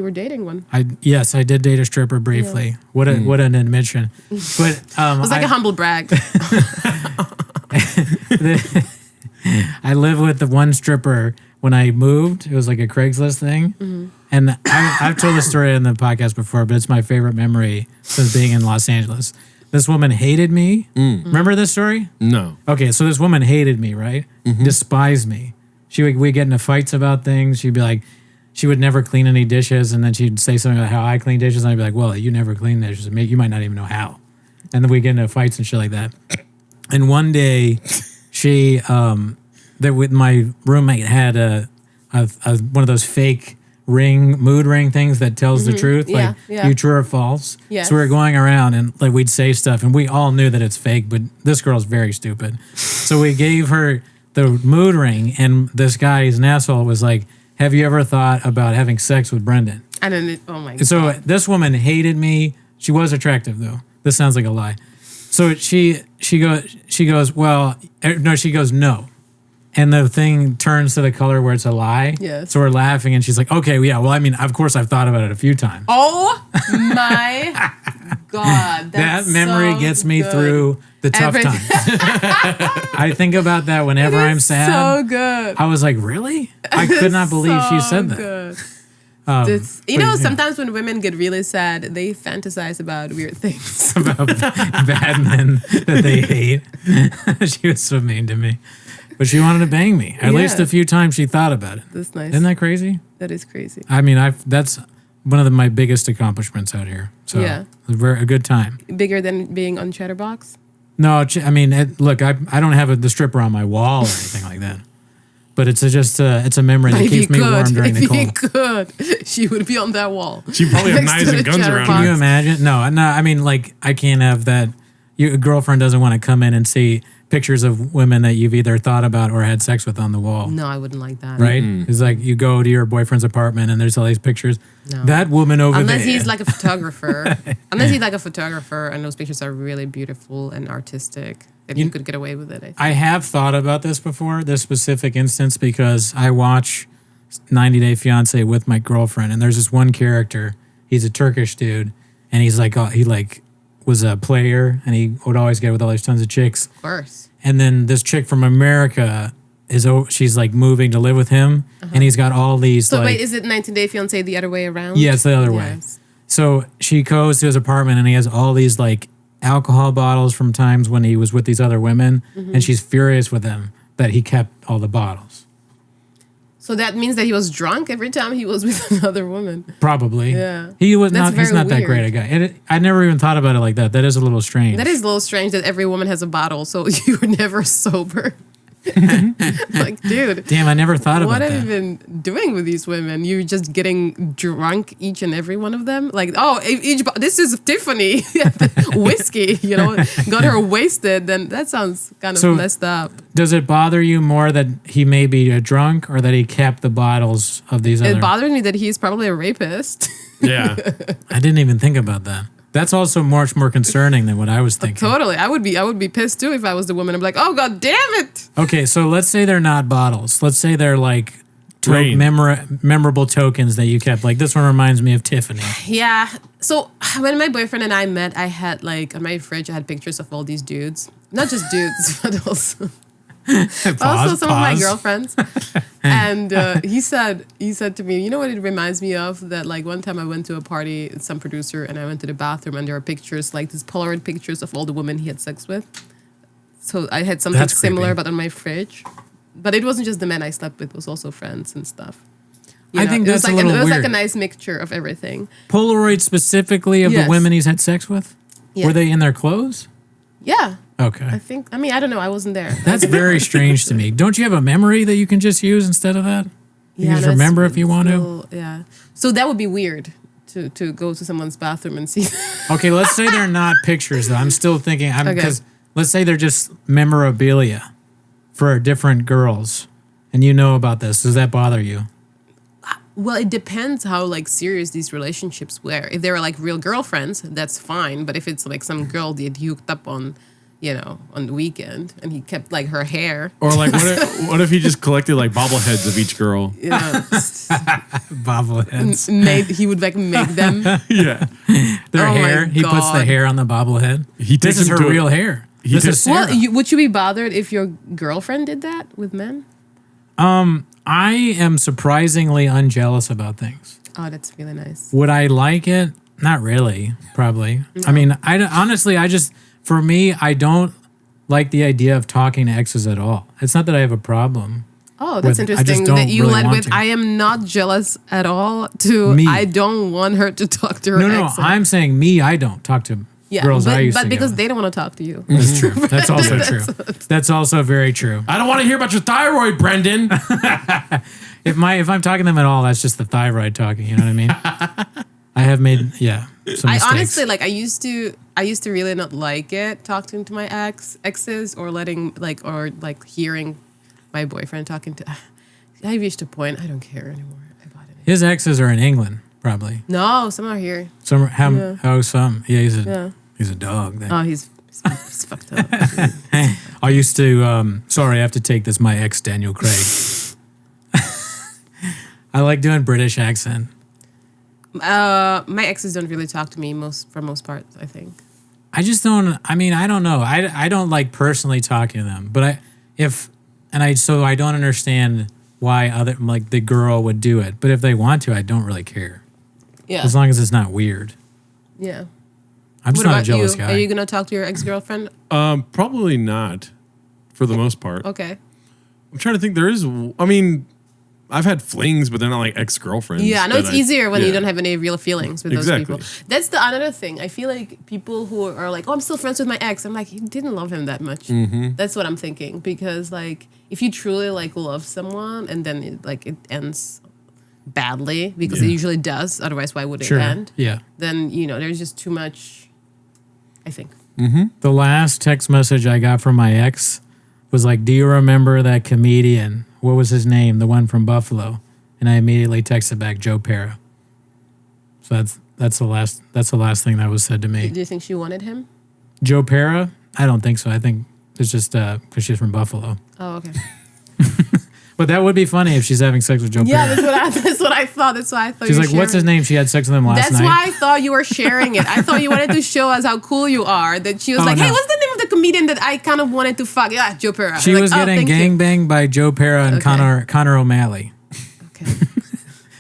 were dating one. I did date a stripper briefly. What an admission. But It was like a humble brag. I lived with the one stripper when I moved. It was like a Craigslist thing. Mm-hmm. And I've told this story on the podcast before, but it's my favorite memory since being in Los Angeles. This woman hated me. Remember this story? No. Okay, so this woman hated me, right? Despised me. We'd get into fights about things. She'd be like, she would never clean any dishes, and then she'd say something about how I clean dishes, and I'd be like, well, you never clean dishes. You might not even know how. And then we'd get into fights and shit like that. And one day, my roommate had a one of those fake mood ring things that tells the truth, Yeah, like yeah. you true or false. Yes. So we were going around and like we'd say stuff, and we all knew that it's fake, but this girl's very stupid. So we gave her the mood ring, and this guy, he's an asshole, was like, "Have you ever thought about having sex with Brendan?" And then, oh my god. So this woman hated me. She was attractive though. This sounds like a lie. So she goes, no. And the thing turns to the color where it's a lie. Yes. So we're laughing, and she's like, okay, yeah, well, I mean, of course I've thought about it a few times. Oh my god. That That's memory so gets me good. through the tough Every- times. I think about that whenever It I'm is sad. So good. I was like, really? I could not believe she said that. Good. But, yeah. Sometimes when women get really sad, they fantasize about weird things. About bad men that they hate. She was so mean to me. But she wanted to bang me. At least Yeah. a few times she thought about it. That's nice. Isn't that crazy? That is crazy. I mean, that's one of my biggest accomplishments out here. So Yeah. it was a good time. Bigger than being on Chatterbox? No, I mean, look, I don't have the stripper on my wall or anything like that. But it's it's a memory that If keeps you me could, warm during the if you cold. could, she would be on that wall. She probably had Next knives to and the guns around Chatterbox. Can you her. imagine? No. I mean, like, I can't have that. Your girlfriend doesn't want to come in and see pictures of women that you've either thought about or had sex with on the wall. No, I wouldn't like that. Right? It's like you go to your boyfriend's apartment and there's all these pictures. No. That woman over Unless there. he's like a photographer. Unless he's like a photographer and those pictures are really beautiful and artistic, then you could get away with it. I think. I have thought about this before, this specific instance, because I watch 90 Day Fiancé with my girlfriend, and there's this one character. He's a Turkish dude, and he's like, he like was a player, and he would always get with all these tons of chicks. Of course. And then this chick from America she's like moving to live with him, and he's got all these. So like, wait, is it 19 Day Fiancé the other way around? yeah, it's the other way. Yes. So she goes to his apartment, and he has all these like alcohol bottles from times when he was with these other women, and she's furious with him that he kept all the bottles. So that means that he was drunk every time he was with another woman. Probably. Yeah. He was That's not. He's very not that great a guy. I never even thought about it like that. That is a little strange. That is a little strange that every woman has a bottle, so you're never sober. Like, dude. Damn, I never thought about What that. have you been doing with these women? You're just getting drunk, each and every one of them? Like, oh, this is Tiffany. Whiskey, got her wasted. Then that sounds kind of messed up. Does it bother you more that he may be a drunk or that he kept the bottles of these other? It bothers me that he's probably a rapist. Yeah. I didn't even think about that. That's also much more concerning than what I was thinking. Totally. I would be pissed too if I was the woman. I'm like, oh, God damn it. Okay, so let's say they're not bottles. Let's say they're like Rain. memorable tokens that you kept. Like this one reminds me of Tiffany. Yeah. So when my boyfriend and I met, I had like on my fridge, I had pictures of all these dudes. Not just dudes, but also some of my girlfriends. And he said to me, you know what it reminds me of? That like one time I went to a party, some producer, and I went to the bathroom and there are pictures, like these Polaroid pictures of all the women he had sex with. So I had something That's similar, creepy. but on my fridge. But it wasn't just the men I slept with; it was also friends and stuff. I think it was that's a like little it was like weird. a nice mixture of everything. Polaroid specifically of Yes. the women he's had sex with? Yeah. Were they in their clothes? Yeah, Okay. I don't know. I wasn't there. That's very strange to me. Don't you have a memory that you can just use instead of that? You just no, remember it's- if you it's want to? still- Yeah. So that would be weird to go to someone's bathroom and see. Okay, let's say they're not pictures though. I'm still thinking Okay. because let's say they're just memorabilia for different girls, and you know about this. Does that bother you? Well, it depends how like serious these relationships were. If they were like real girlfriends, that's fine. But if it's like some girl that he hooked up on, on the weekend and he kept like her hair, Or like, what if he just collected like bobbleheads of each girl? Bobbleheads. he would like make them. Yeah. Their Oh my hair. He puts the God. hair on the bobblehead. He This takes is them her to a- real hair. he This ta- is Sarah. Well, would you be bothered if your girlfriend did that with men? I am surprisingly unjealous about things. Oh, that's really nice. Would I like it? Not really, probably. I mean, honestly, for me, I don't like the idea of talking to exes at all. It's not that I have a problem. Oh, that's I just interesting don't that you really led want with. to. I am not jealous at all. To Me. I don't want her to talk to her. No, ex. I'm saying me, I don't talk to girls but, I used but to because go. they don't want to talk to you. That's true. That's also true. That's also very true. I don't want to hear about your thyroid, Brendan. If I'm talking to them at all, that's just the thyroid talking. You know what I mean? I have made some I mistakes. honestly like. I used to really not like it talking to my exes or hearing my boyfriend talking to. I reached a point I don't care anymore about it. His exes are in England, probably. No, some are here. Some. Yeah. Some. Yeah, Yeah. he's a dog. Then. Oh, he's fucked up. I used to. Sorry, I have to take this. My ex, Daniel Craig. I like doing British accent. My exes don't really talk to me for most part. I think. I just don't. I mean, I don't know. I don't like personally talking to them, but I don't understand why the girl would do it. But if they want to, I don't really care Yeah. as long as it's not weird. Yeah. I'm just What not a about jealous you? guy. Are you gonna talk to your ex-girlfriend? Probably not, for the most part. Okay. I'm trying to think. There is. I mean, I've had flings, but they're not like ex-girlfriends. Yeah, no, that it's easier when you yeah. don't have any real feelings with Exactly. those people. That's the another thing. I feel like people who are like, "Oh, I'm still friends with my ex." I'm like, you didn't love him that much. Mm-hmm. That's what I'm thinking because like if you truly like love someone and then it ends badly because it usually does. Otherwise, why would it sure. end? Yeah. Then there's just too much. I think. The last text message I got from my ex was like, "Do you remember that comedian? What was his name? The one from Buffalo?" And I immediately texted back, "Joe Pera." So that's the last thing that was said to me. Do you think she wanted him? Joe Pera? I don't think so. I think it's just because she's from Buffalo. Oh, okay. But that would be funny if she's having sex with Joe Yeah, Pera. that's what I thought. That's why I thought She's you were like, "What's his sharing name?" She had sex with him last That's night. why I thought you were sharing it. I thought you wanted to show us how cool you are. That she was Oh, like, "Hey, no. what's the name of the comedian that I kind of wanted to fuck?" Yeah, Joe Pera. She I'm was like, "Oh, getting thank you." gangbanged by Joe Pera and Okay. Connor O'Malley. Okay.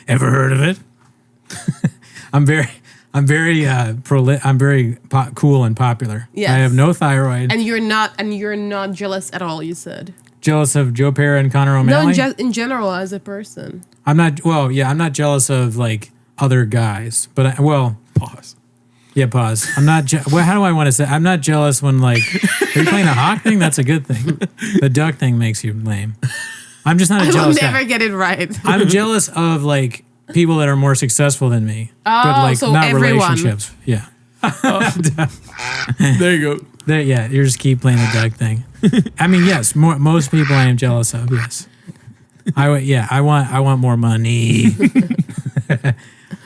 Ever heard of it? I'm very cool and popular. Yes. I have no thyroid. And you're not jealous at all. You said Jealous of Joe Pera and Connor no. O'Malley. In general, as a person, I'm not. Well, yeah, I'm not jealous of like other guys, but Pause. yeah, pause. I'm not. Well, how do I want to say? I'm not jealous when like. Are you playing the hawk thing? That's a good thing. The duck thing makes you lame. I'm just not a I will jealous never guy. get it right. I'm jealous of like people that are more successful than me, but Oh, like so not everyone. relationships. Yeah. There you go. Yeah, you just keep playing the duck thing. I mean, yes, most people I am jealous of. Yes, I want more money. I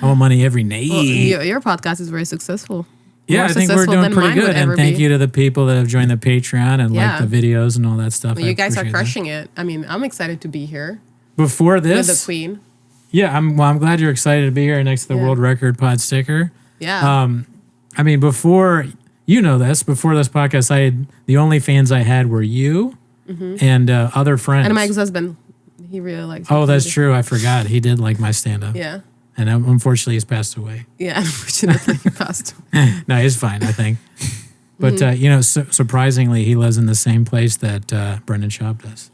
want money every night. Well, your podcast is very successful. Yeah, More I think we're successful doing than pretty mine would good. And ever thank be. you to the people that have joined the Patreon and Yeah. like the videos and all that stuff. Well, you guys are appreciate that. crushing it. I mean, I'm excited to be here Before with the this, Queen. yeah, I'm glad you're excited to be here next to the Yeah. World Record Pod sticker. Yeah. I mean, before before this podcast, the only fans I had were you and other friends. And my ex-husband, he really likes. Oh, it. that's true. I forgot. He did like my stand-up. Yeah. And unfortunately, he's passed away. Yeah. Unfortunately, he passed away. No, he's fine, I think. But, Mm-hmm. surprisingly, he lives in the same place that Brendan Schaub does.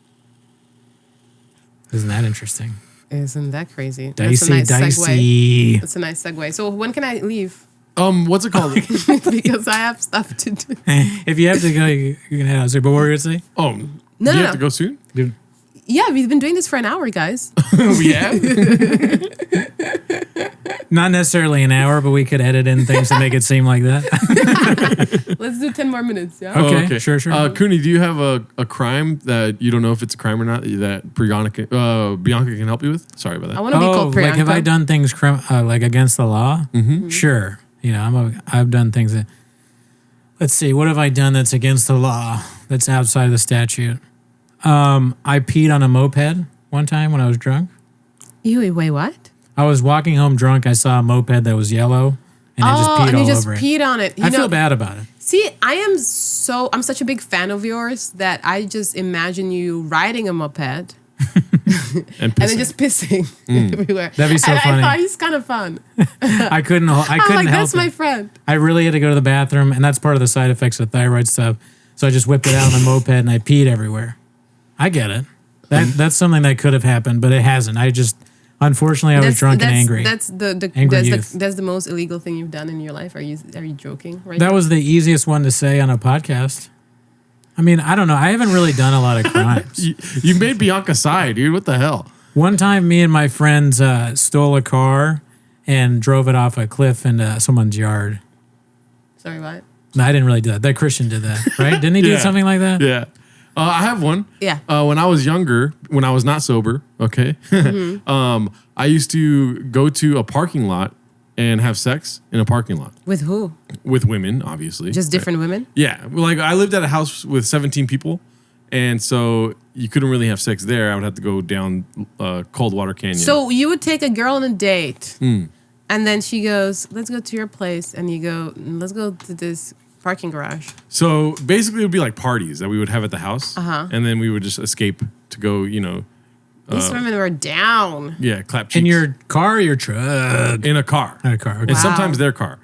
Isn't that interesting? Isn't that crazy? Dicey. Segue. That's a nice segue. So when can I leave? What's it called? Because I have stuff to do. If you have to go, you can head out. But what were you going to say? Oh, No, you no, have no. to go soon? Dude. Yeah, we've been doing this for an hour, guys. Yeah. Not necessarily an hour, but we could edit in things to make it seem like that. Let's do 10 more minutes. Yeah. Okay, sure. Cooney, do you have a crime that you don't know if it's a crime or not that Bianca can help you with? Sorry about I that. want to be called Priyanka. like have I done things like against the law? Mm-hmm. Sure. You know, I've done things that. Let's see. What have I done that's against the law? That's outside of the statute. I peed on a moped one time when I was drunk. Ew, wait, what? I was walking home drunk. I saw a moped that was yellow, and I just peed and you all just over it. peed on it. I feel bad about it. See, I'm such a big fan of yours that I just imagine you riding a moped And and then just pissing everywhere. That'd be so and funny. I thought he's kind of fun. I couldn't I'm help like, it. that's my friend. I really had to go to the bathroom, and that's part of the side effects of thyroid stuff. So I just whipped it out on the moped, and I peed everywhere. I get it. That's something that could have happened, but it hasn't. Unfortunately, I was drunk and angry. That's Angry youth. that's the most illegal thing you've done in your life. Are you joking? Right? That was the easiest one to say on a podcast. I mean, I don't know. I haven't really done a lot of crimes. you made Bianca sigh, dude. What the hell? One time, me and my friends stole a car and drove it off a cliff into someone's yard. Mm-hmm. Sorry, what? No, I didn't really do that. That Christian did that, right? Didn't he do Yeah. something like that? Yeah. I have one. Yeah. When I was younger, when I was not sober, okay, I used to go to a parking lot and have sex in a parking lot With who? with women, obviously. Just different women? Yeah. Well, like I lived at a house with 17 people, and so you couldn't really have sex there. I would have to go down Coldwater Canyon. So you would take a girl on a date, Hmm. and then she goes, "Let's go to your place," and you go, "Let's go to this parking garage." So basically, it would be like parties that we would have at the house, Uh-huh. and then we would just escape to go, These women were down. clap cheeks. In your car or your truck? in a car. In a car. Okay. And sometimes their car.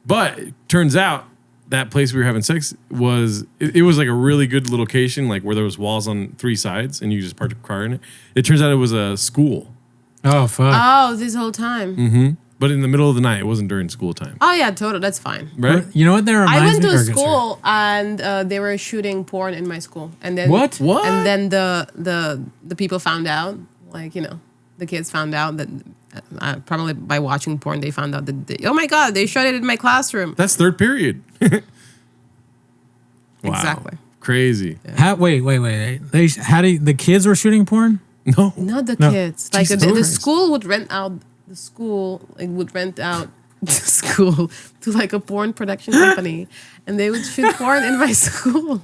But it turns out that place we were having sex was it was like a really good location, like where there was walls on three sides and you just parked a car in it. It turns out it was a school. Oh, fuck. Oh, this whole time. Mm-hmm. But in the middle of the night, it wasn't during school time. Oh yeah, total. That's fine. Right? You know what that reminds I went me to a or- school and they were shooting porn in my school, and then What? What? And then the people found out, like the kids found out that probably by watching porn they found out that oh my god, they shot it in my classroom. That's third period. Wow. Exactly. Crazy. Wait. The kids were shooting porn? No. Not the No. kids. Like Jesus the Christ. school would rent out the school. It would rent out the school to like a porn production company, and they would shoot porn in my school.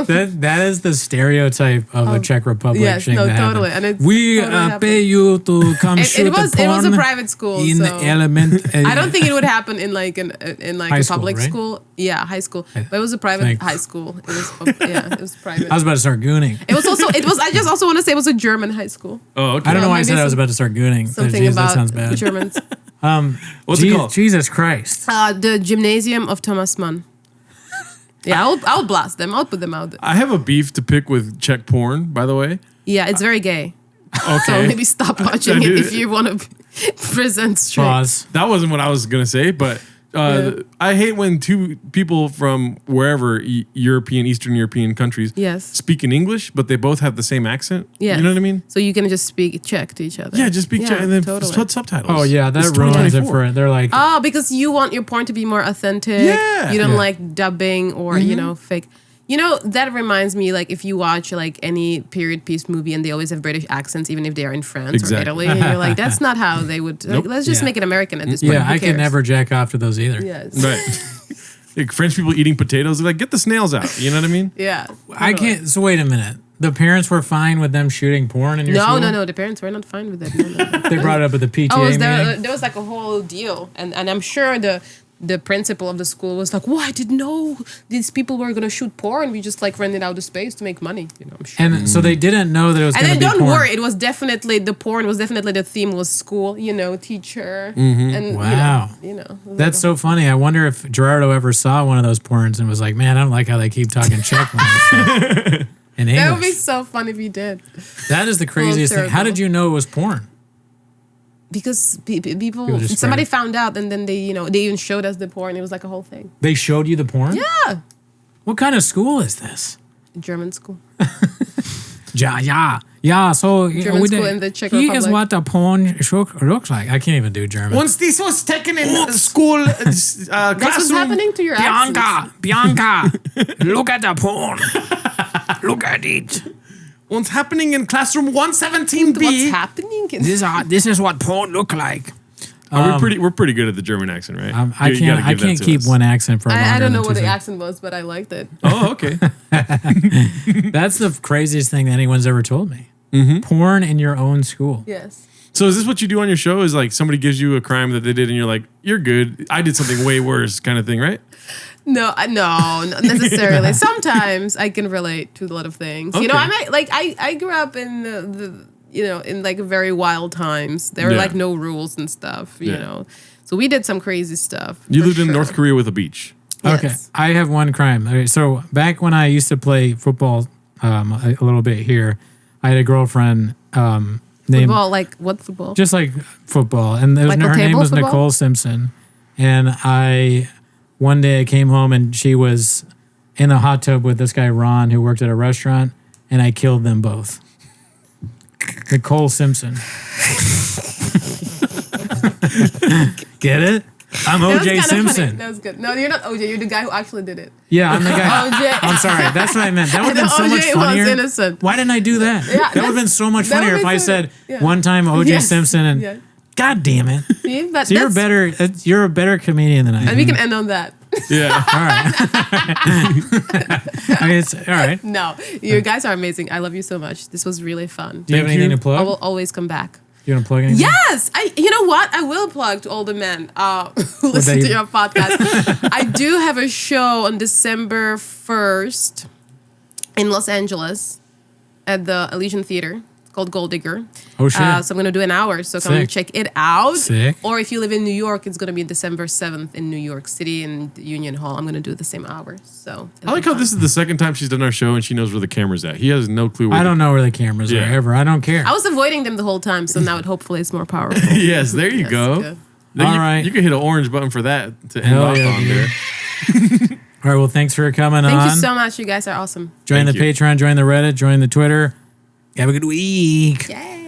That is the stereotype of a Czech Republic. yes, thing no, to happen. totally. And it's We totally happened. pay you to come shoot It was the porn. a private school. in so. element. I don't think it would happen in like High a school, public right? school. Yeah, high school. But it was a private Thanks. high school. It was it was private. I was about to start gooning. I just also want to say it was a German high school. Oh, okay. I don't know why I maybe said I was some- about to start gooning. Something Jeez, about that sounds bad. Germans. What's it called? Jesus Christ. The Gymnasium of Thomas Mann. Yeah, I'll blast them. I'll put them out. I have a beef to pick with Czech porn, by the way. Yeah, it's very gay. Okay. So maybe stop watching I it do- if you want to present straight. Pause. That wasn't what I was going to say, but I hate when two people from wherever Eastern European countries Yes. speak in English, but they both have the same accent. Yes. You know what I mean? So you can just speak Czech to each other. Yeah, just speak Czech and then totally. put subtitles. Oh, yeah, that It's ruins it 2024. for They're like, Oh, because you want your porn to be more authentic. Yeah. You don't Yeah. like dubbing or, fake. You know, that reminds me, like, if you watch, like, any period piece movie and they always have British accents, even if they're in France Exactly. or Italy, and you're like, that's not how they would. Like, Nope. let's just Yeah. make it American at this point. yeah, Who I cares? can never jack off to those either. Yes. Right. Like French people eating potatoes, they're like, get the snails out. You know what I mean? Yeah. I can't. So wait a minute. The parents were fine with them shooting porn in your No, school? no. The parents were not fine with it. No. They brought it up at the PTA Oh, meeting. there was like a whole deal, and I'm sure the principal of the school was like, "Well, I didn't know these people were gonna shoot porn. We just like rented out the space to make money." You know, I'm sure. And so they didn't know that it was And going to then be don't porn. worry, it was definitely the theme was school, teacher, and Wow. it was That's so funny. I wonder if Gerardo ever saw one of those porns and was like, "Man, I don't like how they keep talking Czech when they say- in English." that would be so fun if you did, That is the craziest thing. How terrible. did you know it was porn? because people just somebody spread found out, and then they they even showed us the porn. It was like a whole thing. They showed you the porn? Yeah, What kind of school is this? German school. Yeah. So German school in the Czech he is Republic. what a porn looks like. I can't even do German. Once this was taken in school That's what's classroom, happening to your accents. Bianca, look at the porn. Look at it. what's happening in classroom 117B. What's happening? This is what porn look like. We're pretty good at the German accent, right? I You gotta can't give that to keep us. one accent for longer I don't know than what 2 the seconds. accent was, but I liked it. Oh, okay. That's the craziest thing that anyone's ever told me. Mm-hmm. Porn in your own school. Yes. So is this what you do on your show? Is like somebody gives you a crime that they did and you're like, you're good. I did something way worse kind of thing, right? No, not necessarily. Sometimes I can relate to a lot of things. You know, Okay. I grew up in in like very wild times. There were Yeah. like no rules and stuff, you Yeah. know. So we did some crazy stuff. You for lived in sure. North Korea with a beach. Okay, Yes. I have one crime. Okay, so back when I used to play football a little bit here, I had a girlfriend named Football, like what football? just like football, and Like a her name table was football? Nicole Simpson. And one day I came home and she was in the hot tub with this guy Ron who worked at a restaurant, and I killed them both. Nicole Simpson. Get it? I'm That was OJ kinda funny. Simpson. That was good. No, you're not OJ. You're the guy who actually did it. Yeah, I'm the guy. OJ. I'm sorry. That's what I meant. That would have been so OJ much was funnier. innocent. Why didn't I do that? That would have been so much that funnier would've if I been said funny. Yeah. one time OJ Yes. Simpson and Yeah. God damn it. See, but So you're that's- you're a better comedian than I am. And we can end on that. Yeah. I mean, it's all right. No, you guys are amazing. I love you so much. This was really fun. Do you have Thank anything you. to plug? I will always come back. You want to plug anything? Yes, you know what? I will plug to all the men who listen they- to your podcast. I do have a show on December 1st in Los Angeles at the Elysian Theater. It's called Gold Digger. Oh, shit. So I'm going to do an hour. So come Sick. and check it out. Sick. Or if you live in New York, it's going to be December 7th in New York City in the Union Hall. I'm going to do the same hours. So I like how this is the second time she's done our show and she knows where the camera's at. He has no clue where I don't know where the cameras Yeah. are ever. I don't care. I was avoiding them the whole time. So now it hopefully is more powerful. Yes, there you Yes, go. good. Then All you, right. You can hit an orange button for that to end Hell off yeah, on dude. there. All right. Well, thanks for coming Thank on. you so much. You guys are awesome. Join Thank the you. Patreon, join the Reddit, join the Twitter. Have a good week. Yay.